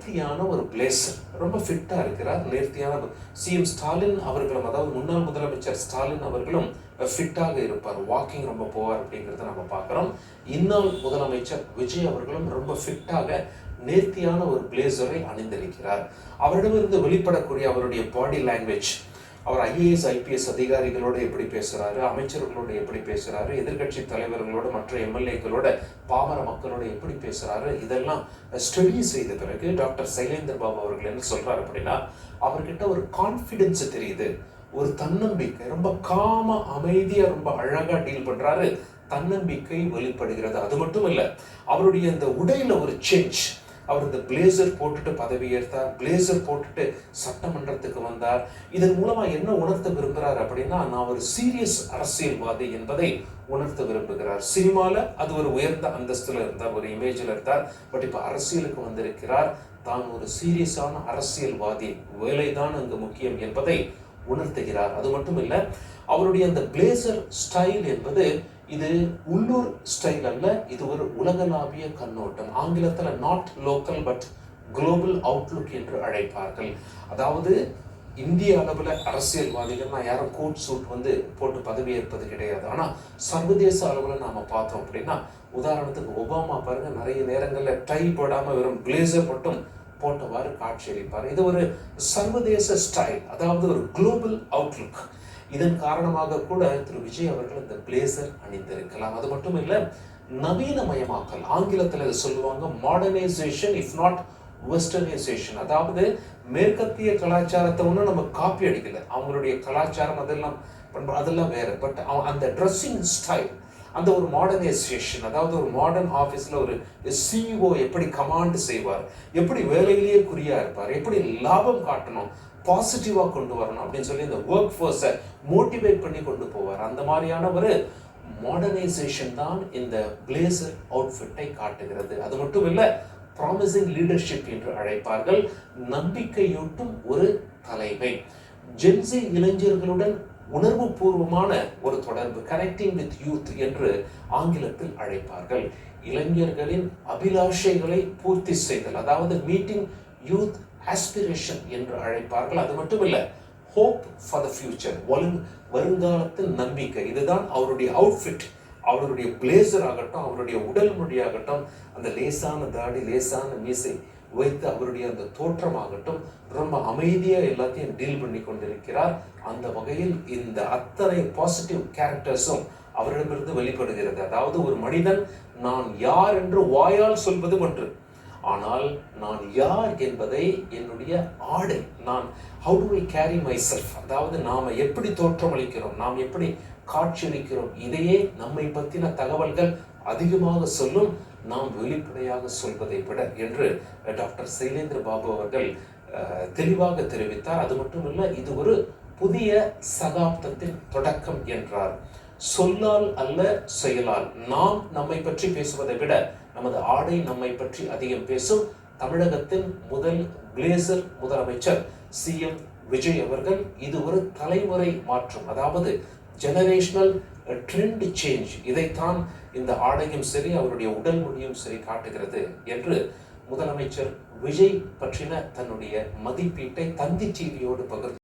நேர்த்தியான ஒரு பிளேசர், ரொம்ப ஃபிட்டாக இருக்கிறார். நேர்த்தியான சிஎம் ஸ்டாலின் அவர்களும், அதாவது முன்னாள் முதலமைச்சர் ஸ்டாலின் அவர்களும் ஃபிட்டாக இருப்பார், வாக்கிங் ரொம்ப போவார் அப்படிங்கிறத நம்ம பார்க்குறோம். இந்நாள் முதலமைச்சர் விஜய் அவர்களும் ரொம்ப ஃபிட்டாக நேர்த்தியான ஒரு பிளேசரை அணிந்திருக்கிறார். அவரிடமிருந்து வெளிப்படக்கூடிய அவருடைய பாடி லாங்குவேஜ், அவர் ஐஏஎஸ் ஐபிஎஸ் அதிகாரிகளோடு எப்படி பேசுகிறாரு, அமைச்சர்களோடு எப்படி பேசுகிறாரு, எதிர்கட்சி தலைவர்களோட மற்ற எம்எல்ஏக்களோட பாமர மக்களோட எப்படி பேசுகிறாரு, இதெல்லாம் ஸ்டடி செய்த பிறகு டாக்டர் சைலேந்திர பாபு அவர்கள் என்ன சொல்கிறார் அப்படின்னா, அவர்கிட்ட ஒரு கான்ஃபிடென்ஸ் தெரியுது, ஒரு தன்னம்பிக்கை, ரொம்ப காம அமைதியாக ரொம்ப அழகாக டீல் பண்ணுறாரு, தன்னம்பிக்கை வெளிப்படுகிறது. அது மட்டும் இல்லை, அவருடைய இந்த உடையில ஒரு சேஞ்ச். அவர் இந்த பிளேசர் போட்டுட்டு பதவி ஏற்றார், பிளேசர் போட்டுட்டு சட்டமன்றத்துக்கு வந்தார். இதன் மூலமா என்ன உணர்த்த விரும்புகிறார் அப்படின்னா, நான் ஒரு சீரியஸ் அரசியல்வாதி என்பதை உணர்த்த விரும்புகிறார். சினிமால அது ஒரு உயர்ந்த அந்தஸ்துல இருந்தார், ஒரு இமேஜில் இருந்தார். பட் இப்போ அரசியலுக்கு வந்திருக்கிறார், தான் ஒரு சீரியஸான அரசியல்வாதி, வேலைதான் அங்கு முக்கியம் என்பதை உணர்த்துகிறார். அது மட்டும் இல்லை, அவருடைய அந்த பிளேசர் ஸ்டைல் என்பது இது உள்ளூர் ஸ்டைல் அல்ல, இது ஒரு உலகளாவிய கண்ணோட்டம். ஆங்கிலத்தில் not local but global Outlook என்று அழைப்பார்கள். அதாவது இந்திய அளவில் அரசியல்வாதிகள் யாரும் கோட் சூட் போட்டு பதவி ஏற்பது கிடையாது. ஆனால் சர்வதேச அளவில் நாம் பார்த்தோம் அப்படின்னா, உதாரணத்துக்கு ஒபாமா பாருங்க, நிறைய நேரங்களில் டை போடாமல் வெறும் பிளேசர் மட்டும் போட்டவாறு காட்சியளிப்பார். இது ஒரு சர்வதேச ஸ்டைல், அதாவது ஒரு குளோபல் அவுட்லுக். இதன் காரணமாக கூட திரு விஜய் அவர்கள் இந்த பிளேசர் அணிந்திருக்கலாம். அது மட்டும் இல்லை, நவீனமயமாக்கல், ஆங்கிலத்தில் இதை சொல்லுவாங்க மாடர்னைசேஷன் இஃப் நாட் வெஸ்டர்னைசேஷன். அதாவது மேற்கத்திய கலாச்சாரத்தை ஒன்றும் நம்ம காப்பி அடிக்கல, அவங்களுடைய கலாச்சாரம் அதெல்லாம் வேற. பட் அந்த ட்ரெஸ்ஸிங் ஸ்டைல், அந்த ஒரு மாடர்னைசேஷன், அதாவது ஒரு மாடர்ன் ஆஃபீஸில் ஒரு சிஇஓ எப்படி கமாண்ட் செய்வார், எப்படி வேலையிலேயே குறியா இருப்பார், எப்படி லாபம் காட்டணும், பாசிட்டிவாக கொண்டு வரணும் அப்படின்னு சொல்லி இந்த ஒர்க் ஃபோர்ஸை மோட்டிவேட் பண்ணி கொண்டு போவார். அந்த மாதிரியான ஒரு மாடர்னைசேஷன் தான் இந்த பிளேசர் அவுட்ஃபிட்டை காட்டுகிறது. அது மட்டும் இல்லை, ப்ராமிசிங் லீடர்ஷிப் என்று அழைப்பார்கள், நம்பிக்கையூட்டும் ஒரு தலைமை. ஜென்சி இளைஞர்களுடன் உணர்வு பூர்வமான ஒரு தொடர்பு, கனெக்டிங் வித் யூத் என்று ஆங்கிலத்தில் அழைப்பார்கள். இளைஞர்களின் அபிலாஷைகளை பூர்த்தி செய்தல், அதாவது மீட்டிங் யூத் ஆஸ்பிரேஷன் என்று அழைப்பார்கள். அது மட்டும் இல்லை, ஹோப் ஃபார் த ஃபியூச்சர், வருங்காலத்தின் நம்பிக்கை. இதுதான் அவருடைய அவுட்ஃபிட், அவருடைய பிளேசர் ஆகட்டும், அவருடைய உடல் மொழியாகட்டும், அந்த லேசான தாடி லேசான மீசை வைத்து அவருடைய அந்த தோற்றமாகட்டும், ரொம்ப அமைதியாக எல்லாத்தையும் டீல் பண்ணி கொண்டிருக்கிறார். அந்த வகையில் இந்த அத்தனை பாசிட்டிவ் கேரக்டர்ஸும் அவரிடமிருந்து வெளிப்படுகிறது. அதாவது ஒரு மனிதன் நான் யார் என்று வாயால் சொல்வது ஒன்று, ஆனால் நான் யார் என்பதை என்னுடைய ஆடை, நான் how do I carry myself, அதாவது நாம் எப்படி தோற்றமளிக்கிறோம், நாம் எப்படி காட்சியளிக்கிறோம், இதையே நம்மை பற்றின தகவல்கள் அதிகமாக சொல்லும், நாம் வெளிப்படையாக சொல்வதை விட என்று டாக்டர் சைலேந்திர பாபு அவர்கள் தெளிவாக தெரிவித்தார். அது மட்டும் இல்லை, இது ஒரு புதிய சகாப்தத்தின் தொடக்கம் என்றார். சொல்லால் அல்ல செயலால் நாம் நம்மை பற்றி பேசுவதை விட நமது ஆடை நம்மை பற்றி அதிகம் பேசும். தமிழகத்தின் முதல் பிளேசர் முதலமைச்சர் சிஎம் விஜய் அவர்கள், இது ஒரு தலைமுறை மாற்றம், அதாவது ஜெனரேஷனல் ட்ரெண்ட் சேஞ்ச், இதைத்தான் இந்த ஆடையும் சரி அவருடைய உடல் மொழியும் சரி காட்டுகிறது என்று முதலமைச்சர் விஜய் பற்றின தன்னுடைய மதிப்பீட்டை தந்தி டிவியோடு பகிர்ந்து